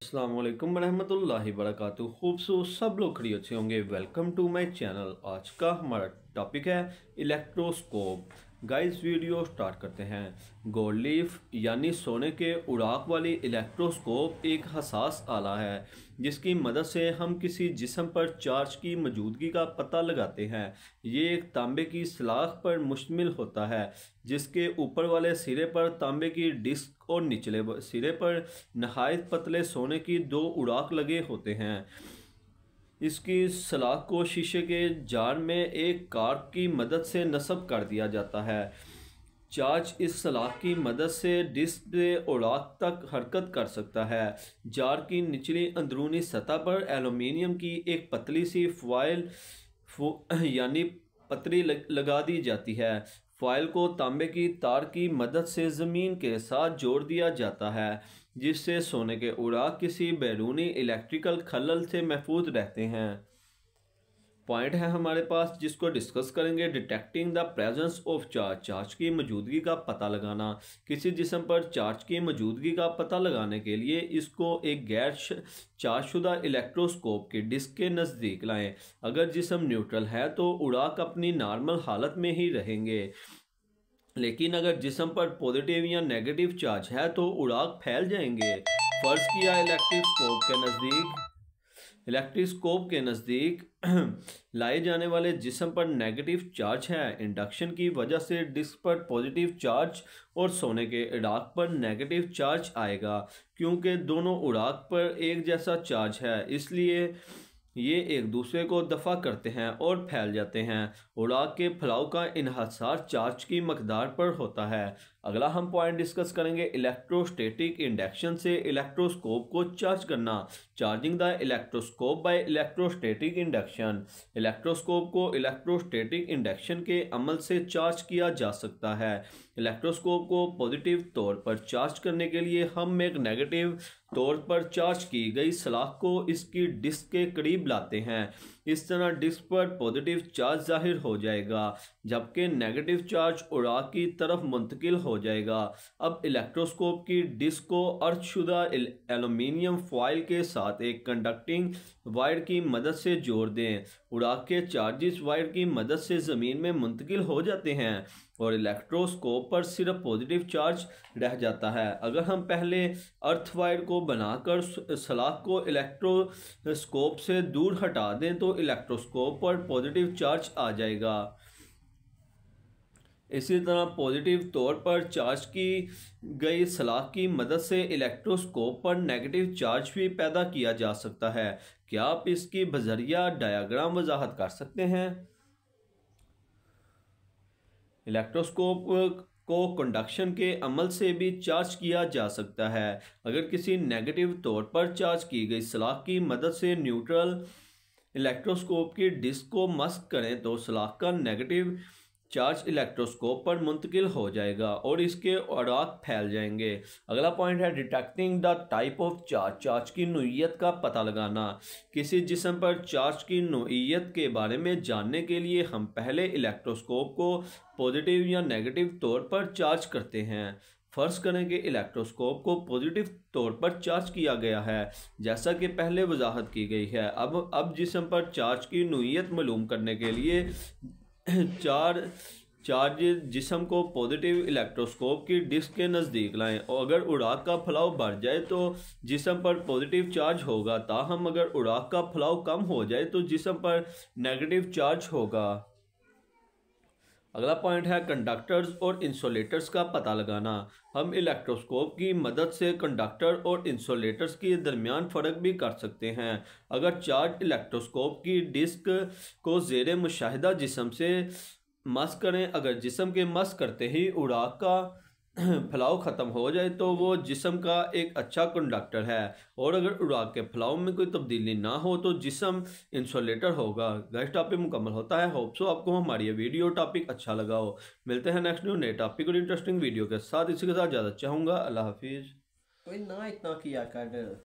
अस्सलाम वालेकुम रहमतुल्लाहि वबरकातुहू। खूबसूरत सब लोग खड़ी अच्छे होंगे। Welcome to my channel. आज का हमारा टॉपिक है इलेक्ट्रोस्कोप। गाइस वीडियो स्टार्ट करते हैं। गोल्ड लीफ यानी सोने के उड़ाक वाली इलेक्ट्रोस्कोप एक हसास आला है जिसकी मदद से हम किसी जिस्म पर चार्ज की मौजूदगी का पता लगाते हैं। ये एक तांबे की सलाख पर मुश्तमिल होता है जिसके ऊपर वाले सिरे पर तांबे की डिस्क और निचले सिरे पर नहायत पतले सोने की दो उड़ाक लगे होते हैं। इसकी सलाख को शीशे के जार में एक कार्क की मदद से नस्ब कर दिया जाता है। चार्ज इस सलाख की मदद से डिस्क से उड़ाक तक हरकत कर सकता है। जार की निचली अंदरूनी सतह पर एल्यूमीनियम की एक पतली सी फॉयल यानी पतरी लगा दी जाती है। फॉयल को तांबे की तार की मदद से ज़मीन के साथ जोड़ दिया जाता है जिससे सोने के उड़ाक किसी बैरूनी इलेक्ट्रिकल खलल से महफूज रहते हैं। पॉइंट है हमारे पास जिसको डिस्कस करेंगे। Detecting the presence of charge, charge की मौजूदगी का पता लगाना। किसी जिस्म पर चार्ज की मौजूदगी का पता लगाने के लिए इसको एक गैर चार्जशुदा इलेक्ट्रोस्कोप की डिस्क के नज़दीक लाएं। अगर जिस्म न्यूट्रल है तो उड़ाक अपनी नॉर्मल हालत में ही रहेंगे, लेकिन अगर जिस्म पर पॉजिटिव या नेगेटिव चार्ज है तो उड़ाक फैल जाएंगे। फर्ज किया इलेक्ट्रोस्कोप के नज़दीक लाए जाने वाले जिस्म पर नेगेटिव चार्ज है। इंडक्शन की वजह से डिस्क पर पॉजिटिव चार्ज और सोने के उड़ाक पर नेगेटिव चार्ज आएगा। क्योंकि दोनों उड़ाक पर एक जैसा चार्ज है इसलिए ये एक दूसरे को दफ़ा करते हैं और फैल जाते हैं। उड़ाक के फैलाव का इन्हिसार चार्ज की मकदार पर होता है। अगला हम पॉइंट डिस्कस करेंगे इलेक्ट्रोस्टैटिक इंडक्शन से इलेक्ट्रोस्कोप को चार्ज करना। Charging the electroscope by electrostatic induction. Electroscope को इलेक्ट्रोस्टैटिक इंडक्शन के अमल से चार्ज किया जा सकता है। इलेक्ट्रोस्कोप को पॉजिटिव तौर पर चार्ज करने के लिए हम एक नेगेटिव तौर पर चार्ज की गई सलाख को इसकी डिस्क के करीब लाते हैं। इस तरह डिस्क पर पॉजिटिव चार्ज जाहिर हो जाएगा जबकि नेगेटिव चार्ज उड़ाक की तरफ मुंतकिल हो जाएगा। अब इलेक्ट्रोस्कोप की डिस्क को अर्धशुदा एल्यूमीनियम फॉयल के साथ एक कंडक्टिंग वायर की मदद से जोड़ दें। उड़ाक के चार्जेस वायर की मदद से ज़मीन में मुंतकिल हो जाते हैं और इलेक्ट्रोस्कोप पर सिर्फ पॉजिटिव चार्ज रह जाता है। अगर हम पहले अर्थ वायर को बनाकर सलाख को इलेक्ट्रोस्कोप से दूर हटा दें तो इलेक्ट्रोस्कोप पर पॉजिटिव चार्ज आ जाएगा। इसी तरह पॉजिटिव तौर पर चार्ज की गई सलाख की मदद से इलेक्ट्रोस्कोप पर नेगेटिव चार्ज भी पैदा किया जा सकता है। क्या आप इसकी बजरिया डायग्राम वजाहत कर सकते हैं? इलेक्ट्रोस्कोप को कंडक्शन के अमल से भी चार्ज किया जा सकता है। अगर किसी नेगेटिव तौर पर चार्ज की गई सलाख की मदद से न्यूट्रल इलेक्ट्रोस्कोप की डिस्क को मस्क करें तो सलाख का नेगेटिव चार्ज इलेक्ट्रोस्कोप पर मुंतकिल हो जाएगा और इसके उड़ाक फैल जाएंगे। अगला पॉइंट है detecting the type of charge, charge की नोइयत का पता लगाना। किसी जिस्म पर चार्ज की नोइयत के बारे में जानने के लिए हम पहले इलेक्ट्रोस्कोप को पॉजिटिव या नेगेटिव तौर पर चार्ज करते हैं। फर्ज करें कि इलेक्ट्रोस्कोप को पॉजिटिव तौर पर चार्ज किया गया है जैसा कि पहले वजाहत की गई है। अब जिस्म पर चार्ज की नोइयत मालूम करने के लिए चार्ज जिस्म को पॉजिटिव इलेक्ट्रोस्कोप की डिस्क के नज़दीक लाएं और अगर उड़ाक का फैलाव बढ़ जाए तो जिस्म पर पॉजिटिव चार्ज होगा, ताहम अगर उड़ाक का फैलाव कम हो जाए तो जिस्म पर नेगेटिव चार्ज होगा। अगला पॉइंट है कंडक्टर्स और इंसुलेटर्स का पता लगाना। हम इलेक्ट्रोस्कोप की मदद से कंडक्टर और इंसुलेटर्स के दरमियान फ़र्क भी कर सकते हैं। अगर चार्ज इलेक्ट्रोस्कोप की डिस्क को ज़ेरे मुशाहिदा जिस्म से मस करें, अगर जिस्म के मस करते ही उड़ाक का फैलाव ख़त्म हो जाए तो वो जिस्म का एक अच्छा कंडक्टर है और अगर उड़ाक के फैलाव में कोई तब्दीली ना हो तो जिस्म इंसुलेटर होगा। गाइस टॉपिक मुकम्मल होता है। होप सो आपको हमारी ये वीडियो टॉपिक अच्छा लगा हो। मिलते हैं नेक्स्ट न्यू नए टॉपिक और इंटरेस्टिंग वीडियो के साथ। इसी के साथ ज़्यादा चाहूँगा। अल्लाह हाफिज़। कोई ना इतना किया कर।